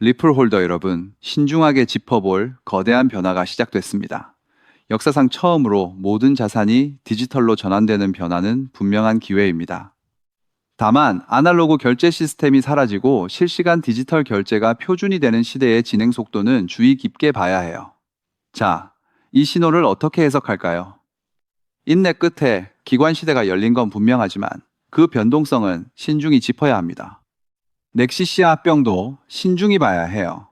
리플 홀더 여러분, 신중하게 짚어볼 거대한 변화가 시작됐습니다. 역사상 처음으로 모든 자산이 디지털로 전환되는 변화는 분명한 기회입니다. 다만, 아날로그 결제 시스템이 사라지고 실시간 디지털 결제가 표준이 되는 시대의 진행 속도는 주의 깊게 봐야 해요. 자, 이 신호를 어떻게 해석할까요? 인내 끝에 기관 시대가 열린 건 분명하지만 그 변동성은 신중히 짚어야 합니다. 넥시시아 합병도 신중히 봐야 해요.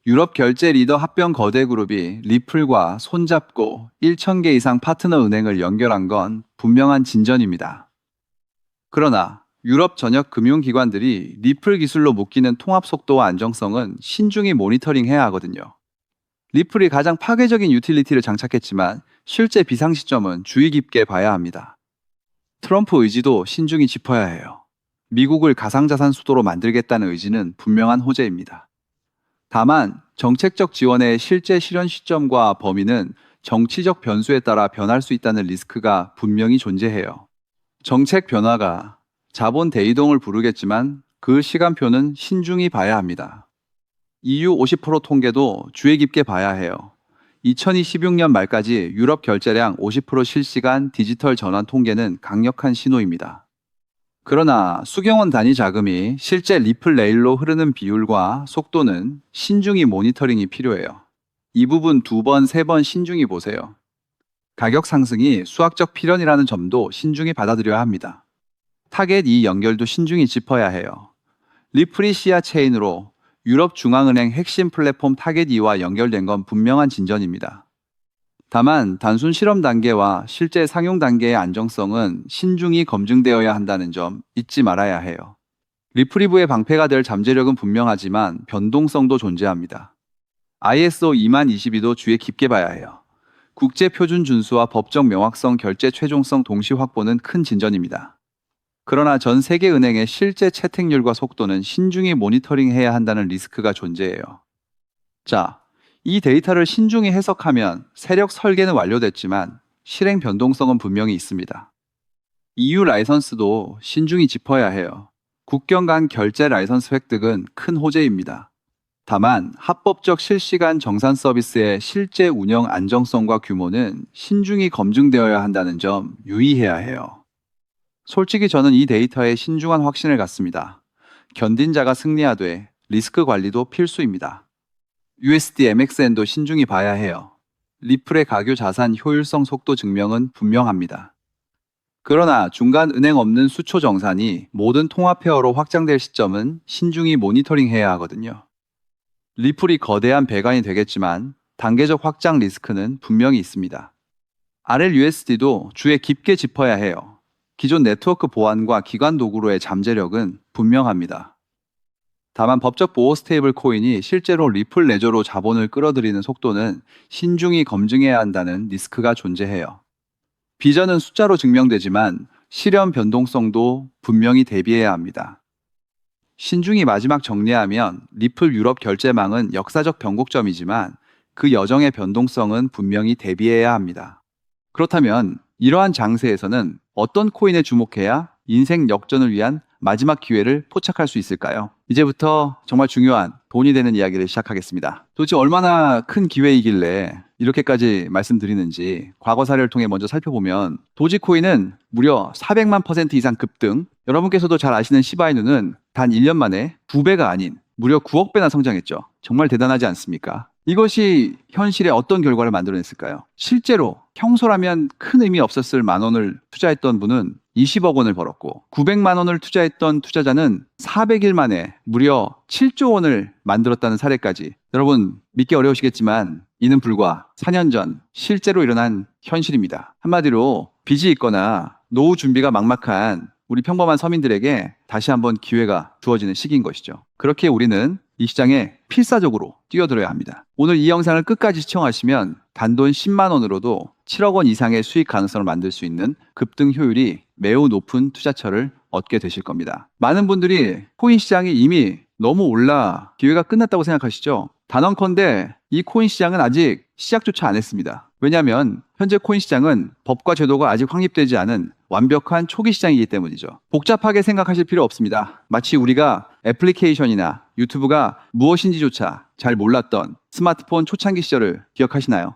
유럽 결제 리더 합병 거대 그룹이 리플과 손잡고 1,000개 이상 파트너 은행을 연결한 건 분명한 진전입니다. 그러나 유럽 전역 금융기관들이 리플 기술로 묶이는 통합 속도와 안정성은 신중히 모니터링해야 하거든요. 리플이 가장 파괴적인 유틸리티를 장착했지만 실제 비상 시점은 주의 깊게 봐야 합니다. 트럼프 의지도 신중히 짚어야 해요. 미국을 가상자산 수도로 만들겠다는 의지는 분명한 호재입니다. 다만 정책적 지원의 실제 실현 시점과 범위는 정치적 변수에 따라 변할 수 있다는 리스크가 분명히 존재해요. 정책 변화가 자본 대이동을 부르겠지만 그 시간표는 신중히 봐야 합니다. EU 50% 통계도 주의 깊게 봐야 해요. 2026년 말까지 유럽 결제량 50% 실시간 디지털 전환 통계는 강력한 신호입니다. 그러나 수경원 단위 자금이 실제 리플 레일로 흐르는 비율과 속도는 신중히 모니터링이 필요해요. 이 부분 2번, 3번 신중히 보세요. 가격 상승이 수학적 필연이라는 점도 신중히 받아들여야 합니다. 타겟 2 연결도 신중히 짚어야 해요. 리플이 시야 체인으로 유럽 중앙은행 핵심 플랫폼 타겟 2와 연결된 건 분명한 진전입니다. 다만 단순 실험 단계와 실제 상용 단계의 안정성은 신중히 검증되어야 한다는 점 잊지 말아야 해요. 리프리브의 방패가 될 잠재력은 분명하지만 변동성도 존재합니다. ISO 2022도 주의 깊게 봐야 해요. 국제 표준 준수와 법적 명확성, 결제 최종성 동시 확보는 큰 진전입니다. 그러나 전 세계 은행의 실제 채택률과 속도는 신중히 모니터링해야 한다는 리스크가 존재해요. 자, 이 데이터를 신중히 해석하면 세력 설계는 완료됐지만 실행 변동성은 분명히 있습니다. EU 라이선스도 신중히 짚어야 해요. 국경 간 결제 라이선스 획득은 큰 호재입니다. 다만 합법적 실시간 정산 서비스의 실제 운영 안정성과 규모는 신중히 검증되어야 한다는 점 유의해야 해요. 솔직히 저는 이 데이터에 신중한 확신을 갖습니다. 견딘 자가 승리하되 리스크 관리도 필수입니다. USD MXN도 신중히 봐야 해요. 리플의 가교 자산 효율성 속도 증명은 분명합니다. 그러나 중간 은행 없는 수초 정산이 모든 통합 페어로 확장될 시점은 신중히 모니터링해야 하거든요. 리플이 거대한 배관이 되겠지만 단계적 확장 리스크는 분명히 있습니다. RLUSD도 주에 깊게 짚어야 해요. 기존 네트워크 보안과 기관 도구로의 잠재력은 분명합니다. 다만 법적 보호 스테이블 코인이 실제로 리플 레저로 자본을 끌어들이는 속도는 신중히 검증해야 한다는 리스크가 존재해요. 비전은 숫자로 증명되지만 실현 변동성도 분명히 대비해야 합니다. 신중히 마지막 정리하면 리플 유럽 결제망은 역사적 변곡점이지만 그 여정의 변동성은 분명히 대비해야 합니다. 그렇다면 이러한 장세에서는 어떤 코인에 주목해야 인생 역전을 위한 마지막 기회를 포착할 수 있을까요? 이제부터 정말 중요한 돈이 되는 이야기를 시작하겠습니다. 도대체 얼마나 큰 기회이길래 이렇게까지 말씀드리는지 과거 사례를 통해 먼저 살펴보면 도지코인은 무려 400만 % 이상 급등, 여러분께서도 잘 아시는 시바이누는 단 1년 만에 9배가 아닌 무려 9억 배나 성장했죠. 정말 대단하지 않습니까? 이것이 현실에 어떤 결과를 만들어냈을까요? 실제로 평소라면 큰 의미 없었을 10,000원을 투자했던 분은 20억 원을 벌었고 900만 원을 투자했던 투자자는 400일 만에 무려 7조 원을 만들었다는 사례까지, 여러분 믿기 어려우시겠지만 이는 불과 4년 전 실제로 일어난 현실입니다. 한마디로 빚이 있거나 노후 준비가 막막한 우리 평범한 서민들에게 다시 한번 기회가 주어지는 시기인 것이죠. 그렇게 우리는 이 시장에 필사적으로 뛰어들어야 합니다. 오늘 이 영상을 끝까지 시청하시면 단돈 10만 원으로도 7억 원 이상의 수익 가능성을 만들 수 있는 급등 효율이 매우 높은 투자처를 얻게 되실 겁니다. 많은 분들이 코인 시장이 이미 너무 올라 기회가 끝났다고 생각하시죠? 단언컨대 이 코인 시장은 아직 시작조차 안 했습니다. 왜냐하면 현재 코인 시장은 법과 제도가 아직 확립되지 않은 완벽한 초기 시장이기 때문이죠. 복잡하게 생각하실 필요 없습니다. 마치 우리가 애플리케이션이나 유튜브가 무엇인지조차 잘 몰랐던 스마트폰 초창기 시절을 기억하시나요?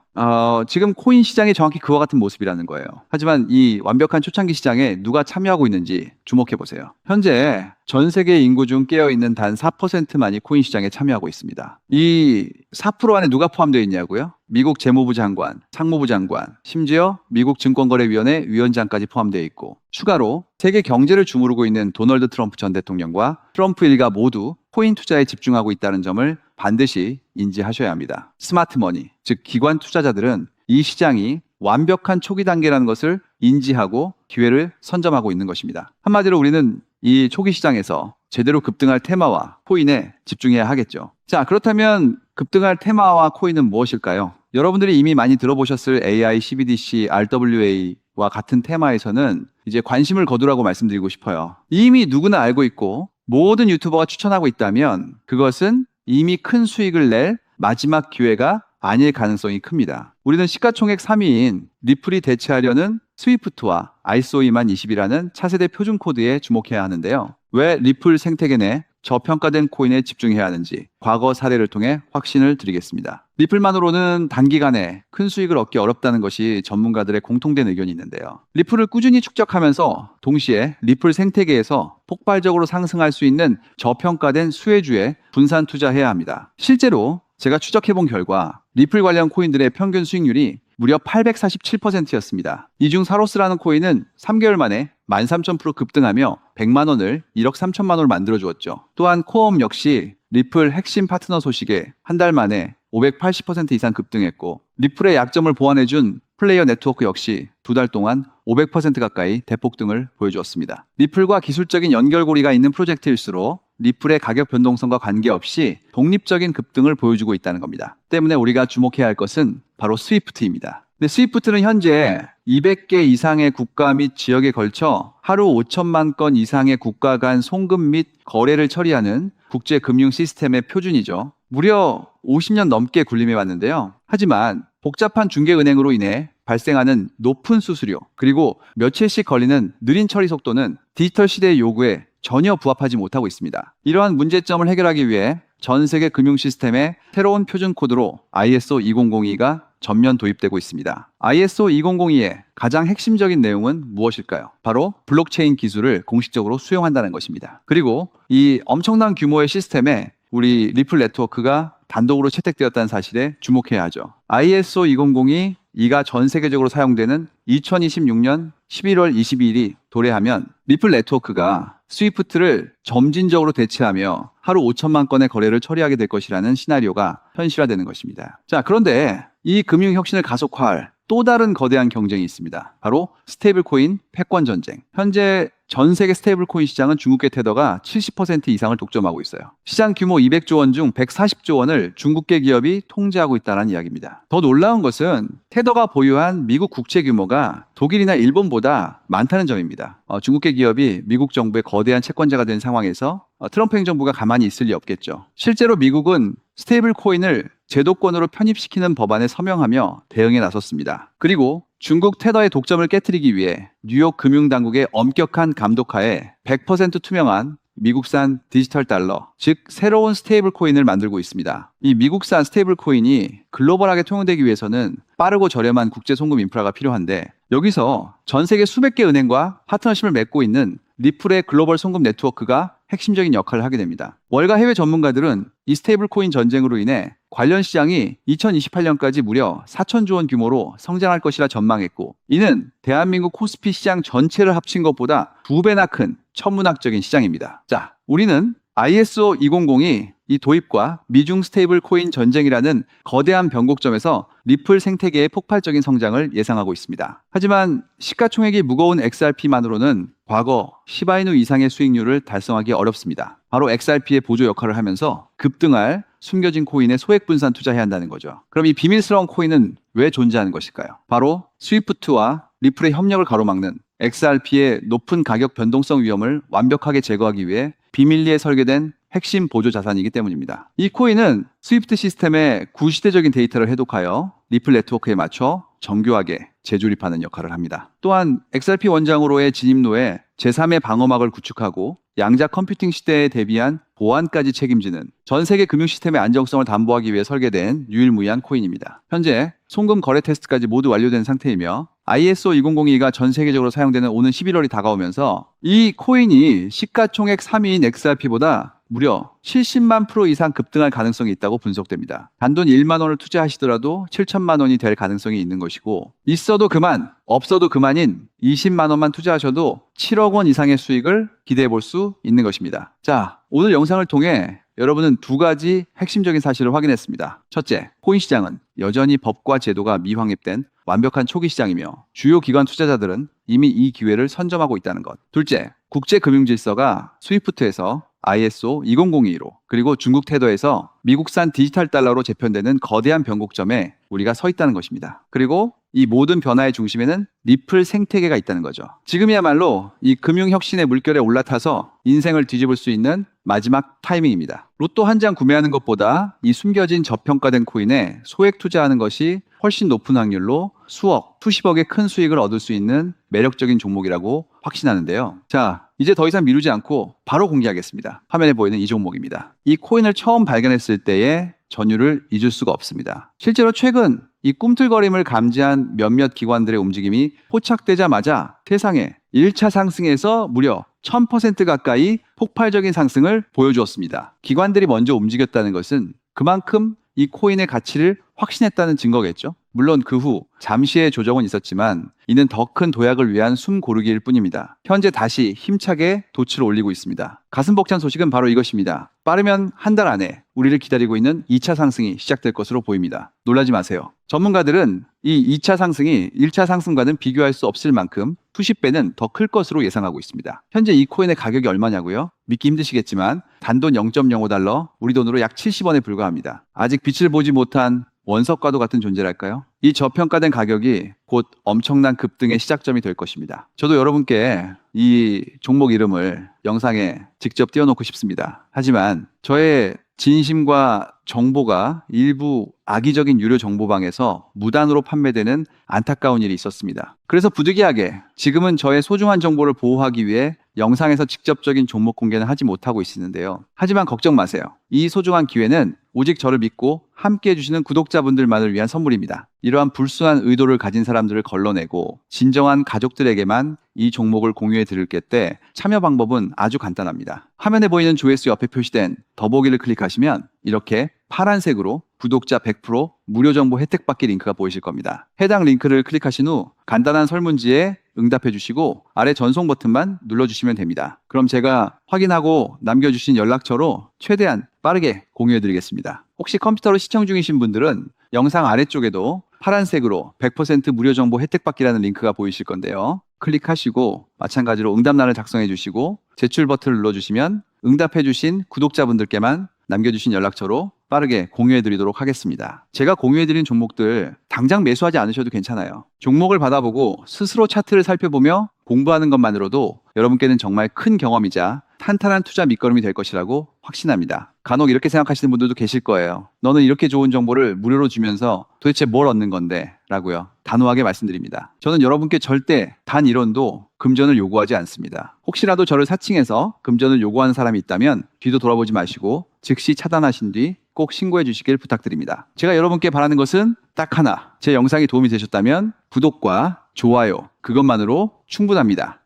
지금 코인 시장이 정확히 그와 같은 모습이라는 거예요. 하지만 이 완벽한 초창기 시장에 누가 참여하고 있는지 주목해 보세요. 현재 전 세계 인구 중 깨어있는 단 4%만이 코인 시장에 참여하고 있습니다. 이 4% 안에 누가 포함되어 있냐고요? 미국 재무부 장관, 상무부 장관, 심지어 미국 증권거래위원회 위원장까지 포함되어 있고, 추가로 세계 경제를 주무르고 있는 도널드 트럼프 전 대통령과 트럼프 일가 모두 코인 투자에 집중하고 있다는 점을 반드시 인지하셔야 합니다. 스마트 머니, 즉 기관 투자자들은 이 시장이 완벽한 초기 단계라는 것을 인지하고 기회를 선점하고 있는 것입니다. 한마디로 우리는 이 초기 시장에서 제대로 급등할 테마와 코인에 집중해야 하겠죠. 자, 그렇다면 급등할 테마와 코인은 무엇일까요? 여러분들이 이미 많이 들어보셨을 AI, CBDC, RWA와 같은 테마에서는 이제 관심을 거두라고 말씀드리고 싶어요. 이미 누구나 알고 있고 모든 유튜버가 추천하고 있다면 그것은 이미 큰 수익을 낼 마지막 기회가 아닐 가능성이 큽니다. 우리는 시가총액 3위인 리플이 대체하려는 스위프트와 ISO 20020이라는 차세대 표준 코드에 주목해야 하는데요. 왜 리플 생태계 내 저평가된 코인에 집중해야 하는지 과거 사례를 통해 확신을 드리겠습니다. 리플만으로는 단기간에 큰 수익을 얻기 어렵다는 것이 전문가들의 공통된 의견이 있는데요. 리플을 꾸준히 축적하면서 동시에 리플 생태계에서 폭발적으로 상승할 수 있는 저평가된 수혜주에 분산 투자해야 합니다. 실제로 제가 추적해본 결과 리플 관련 코인들의 평균 수익률이 무려 847%였습니다. 이 중 사로스라는 코인은 3개월 만에 13,000% 급등하며 100만 원을 1억 3천만 원을 만들어 주었죠. 또한 코어업 역시 리플 핵심 파트너 소식에 한 달 만에 580% 이상 급등했고, 리플의 약점을 보완해준 플레이어 네트워크 역시 두 달 동안 500% 가까이 대폭등을 보여주었습니다. 리플과 기술적인 연결고리가 있는 프로젝트일수록 리플의 가격 변동성과 관계없이 독립적인 급등을 보여주고 있다는 겁니다. 때문에 우리가 주목해야 할 것은 바로 스위프트입니다. 근데 스위프트는 현재 200개 이상의 국가 및 지역에 걸쳐 하루 5천만 건 이상의 국가 간 송금 및 거래를 처리하는 국제 금융 시스템의 표준이죠. 무려 50년 넘게 군림해 왔는데요. 하지만 복잡한 중개은행으로 인해 발생하는 높은 수수료, 그리고 며칠씩 걸리는 느린 처리 속도는 디지털 시대의 요구에 전혀 부합하지 못하고 있습니다. 이러한 문제점을 해결하기 위해 전 세계 금융 시스템에 새로운 표준 코드로 ISO 2002가 전면 도입되고 있습니다. ISO 2002의 가장 핵심적인 내용은 무엇일까요? 바로 블록체인 기술을 공식적으로 수용한다는 것입니다. 그리고 이 엄청난 규모의 시스템에 우리 리플 네트워크가 단독으로 채택되었다는 사실에 주목해야 하죠. ISO 2002가 전 세계적으로 사용되는 2026년 11월 22일이 도래하면 리플 네트워크가 스위프트를 점진적으로 대체하며 하루 5천만 건의 거래를 처리하게 될 것이라는 시나리오가 현실화되는 것입니다. 자, 그런데 이 금융혁신을 가속화할 또 다른 거대한 경쟁이 있습니다. 바로 스테이블 코인 패권 전쟁. 현재 전 세계 스테이블 코인 시장은 중국계 테더가 70% 이상을 독점하고 있어요. 시장 규모 200조 원 중 140조 원을 중국계 기업이 통제하고 있다는 이야기입니다. 더 놀라운 것은 테더가 보유한 미국 국채 규모가 독일이나 일본보다 많다는 점입니다. 중국계 기업이 미국 정부의 거대한 채권자가 된 상황에서 트럼프 행정부가 가만히 있을 리 없겠죠. 실제로 미국은 스테이블 코인을 제도권으로 편입시키는 법안에 서명하며 대응에 나섰습니다. 그리고 중국 테더의 독점을 깨트리기 위해 뉴욕 금융당국의 엄격한 감독하에 100% 투명한 미국산 디지털 달러, 즉 새로운 스테이블 코인을 만들고 있습니다. 이 미국산 스테이블 코인이 글로벌하게 통용되기 위해서는 빠르고 저렴한 국제 송금 인프라가 필요한데, 여기서 전 세계 수백 개 은행과 파트너십을 맺고 있는 리플의 글로벌 송금 네트워크가 핵심적인 역할을 하게 됩니다. 월가 해외 전문가들은 이 스테이블 코인 전쟁으로 인해 관련 시장이 2028년까지 무려 4천조 원 규모로 성장할 것이라 전망했고, 이는 대한민국 코스피 시장 전체를 합친 것보다 2배나 큰 천문학적인 시장입니다. 자, 우리는 ISO 2002 이 도입과 미중 스테이블 코인 전쟁이라는 거대한 변곡점에서 리플 생태계의 폭발적인 성장을 예상하고 있습니다. 하지만 시가총액이 무거운 XRP만으로는 과거 시바이누 이상의 수익률을 달성하기 어렵습니다. 바로 XRP의 보조 역할을 하면서 급등할 숨겨진 코인에 소액 분산 투자해야 한다는 거죠. 그럼 이 비밀스러운 코인은 왜 존재하는 것일까요? 바로 스위프트와 리플의 협력을 가로막는 XRP의 높은 가격 변동성 위험을 완벽하게 제거하기 위해 비밀리에 설계된 핵심 보조 자산이기 때문입니다. 이 코인은 스위프트 시스템의 구시대적인 데이터를 해독하여 리플 네트워크에 맞춰 정교하게 재조립하는 역할을 합니다. 또한 XRP 원장으로의 진입로에 제3의 방어막을 구축하고 양자 컴퓨팅 시대에 대비한 보안까지 책임지는 전 세계 금융 시스템의 안정성을 담보하기 위해 설계된 유일무이한 코인입니다. 현재 송금 거래 테스트까지 모두 완료된 상태이며 ISO 2002가 전 세계적으로 사용되는 오는 11월이 다가오면서 이 코인이 시가총액 3위인 XRP보다 무려 70만 프로 이상 급등할 가능성이 있다고 분석됩니다. 단돈 1만 원을 투자하시더라도 7천만 원이 될 가능성이 있는 것이고, 있어도 그만, 없어도 그만인 20만 원만 투자하셔도 7억 원 이상의 수익을 기대해 볼 수 있는 것입니다. 자, 오늘 영상을 통해 여러분은 두 가지 핵심적인 사실을 확인했습니다. 첫째, 코인 시장은 여전히 법과 제도가 미확립된 완벽한 초기 시장이며 주요 기관 투자자들은 이미 이 기회를 선점하고 있다는 것. 둘째, 국제 금융 질서가 스위프트에서 ISO 2002로 그리고 중국 테더에서 미국산 디지털 달러로 재편되는 거대한 변곡점에 우리가 서 있다는 것입니다. 그리고 이 모든 변화의 중심에는 리플 생태계가 있다는 거죠. 지금이야말로 이 금융혁신의 물결에 올라타서 인생을 뒤집을 수 있는 마지막 타이밍입니다. 로또 한 장 구매하는 것보다 이 숨겨진 저평가된 코인에 소액 투자하는 것이 훨씬 높은 확률로 수억, 수십억의 큰 수익을 얻을 수 있는 매력적인 종목이라고 확신하는데요. 자, 이제 더 이상 미루지 않고 바로 공개하겠습니다. 화면에 보이는 이 종목입니다. 이 코인을 처음 발견했을 때의 전율을 잊을 수가 없습니다. 실제로 최근 이 꿈틀거림을 감지한 몇몇 기관들의 움직임이 포착되자마자 세상에 1차 상승에서 무려 1000% 가까이 폭발적인 상승을 보여주었습니다. 기관들이 먼저 움직였다는 것은 그만큼 이 코인의 가치를 확신했다는 증거겠죠. 물론 그 후 잠시의 조정은 있었지만 이는 더 큰 도약을 위한 숨 고르기일 뿐입니다. 현재 다시 힘차게 돛을 올리고 있습니다. 가슴 벅찬 소식은 바로 이것입니다. 빠르면 한 달 안에 우리를 기다리고 있는 2차 상승이 시작될 것으로 보입니다. 놀라지 마세요. 전문가들은 이 2차 상승이 1차 상승과는 비교할 수 없을 만큼 수십 배는 더 클 것으로 예상하고 있습니다. 현재 이 코인의 가격이 얼마냐고요? 믿기 힘드시겠지만 단돈 0.05달러, 우리 돈으로 약 70원에 불과합니다. 아직 빛을 보지 못한 원석과도 같은 존재랄까요? 이 저평가된 가격이 곧 엄청난 급등의 시작점이 될 것입니다. 저도 여러분께 이 종목 이름을 영상에 직접 띄워놓고 싶습니다. 하지만 저의 진심과 정보가 일부 악의적인 유료 정보방에서 무단으로 판매되는 안타까운 일이 있었습니다. 그래서 부득이하게 지금은 저의 소중한 정보를 보호하기 위해 영상에서 직접적인 종목 공개는 하지 못하고 있는데요. 하지만 걱정 마세요. 이 소중한 기회는 오직 저를 믿고 함께 해주시는 구독자분들만을 위한 선물입니다. 이러한 불순한 의도를 가진 사람들을 걸러내고 진정한 가족들에게만 이 종목을 공유해 드릴게 때 참여 방법은 아주 간단합니다. 화면에 보이는 조회수 옆에 표시된 더보기를 클릭하시면 이렇게 파란색으로 구독자 100% 무료 정보 혜택 받기 링크가 보이실 겁니다. 해당 링크를 클릭하신 후 간단한 설문지에 응답해 주시고 아래 전송 버튼만 눌러주시면 됩니다. 그럼 제가 확인하고 남겨주신 연락처로 최대한 빠르게 공유해 드리겠습니다. 혹시 컴퓨터로 시청 중이신 분들은 영상 아래쪽에도 파란색으로 100% 무료 정보 혜택 받기라는 링크가 보이실 건데요. 클릭하시고 마찬가지로 응답란을 작성해 주시고 제출 버튼을 눌러주시면 응답해 주신 구독자분들께만 남겨주신 연락처로 빠르게 공유해 드리도록 하겠습니다. 제가 공유해 드린 종목들 당장 매수하지 않으셔도 괜찮아요. 종목을 받아보고 스스로 차트를 살펴보며 공부하는 것만으로도 여러분께는 정말 큰 경험이자 탄탄한 투자 밑거름이 될 것이라고 확신합니다. 간혹 이렇게 생각하시는 분들도 계실 거예요. 너는 이렇게 좋은 정보를 무료로 주면서 도대체 뭘 얻는 건데? 라고요. 단호하게 말씀드립니다. 저는 여러분께 절대 단 1원도 금전을 요구하지 않습니다. 혹시라도 저를 사칭해서 금전을 요구하는 사람이 있다면 뒤도 돌아보지 마시고 즉시 차단하신 뒤 꼭 신고해 주시길 부탁드립니다. 제가 여러분께 바라는 것은 딱 하나. 제 영상이 도움이 되셨다면 구독과 좋아요 그것만으로 충분합니다.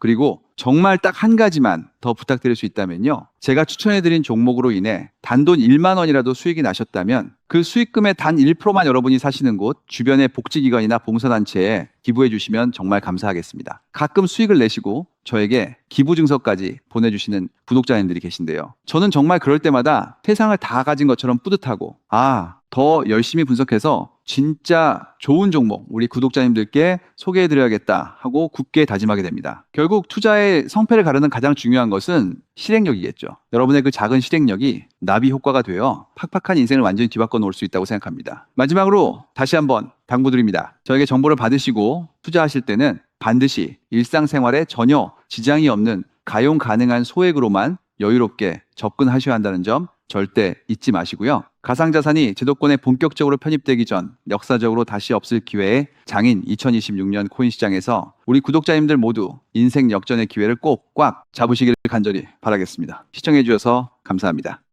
그리고 정말 딱 한 가지만 더 부탁드릴 수 있다면요. 제가 추천해드린 종목으로 인해 단돈 1만 원이라도 수익이 나셨다면 그 수익금의 단 1%만 여러분이 사시는 곳 주변의 복지기관이나 봉사단체에 기부해 주시면 정말 감사하겠습니다. 가끔 수익을 내시고 저에게 기부 증서까지 보내주시는 구독자님들이 계신데요. 저는 정말 그럴 때마다 세상을 다 가진 것처럼 뿌듯하고 더 열심히 분석해서 진짜 좋은 종목 우리 구독자님들께 소개해드려야겠다 하고 굳게 다짐하게 됩니다. 결국 투자의 성패를 가르는 가장 중요한 것은 실행력이겠죠. 여러분의 그 작은 실행력이 나비 효과가 되어 팍팍한 인생을 완전히 뒤바꿔 놓을 수 있다고 생각합니다. 마지막으로 다시 한번 당부드립니다. 저에게 정보를 받으시고 투자하실 때는 반드시 일상생활에 전혀 지장이 없는 가용 가능한 소액으로만 여유롭게 접근하셔야 한다는 점 절대 잊지 마시고요. 가상자산이 제도권에 본격적으로 편입되기 전 역사적으로 다시 없을 기회에 장인 2026년 코인 시장에서 우리 구독자님들 모두 인생 역전의 기회를 꼭 꽉 잡으시길 간절히 바라겠습니다. 시청해 주셔서 감사합니다.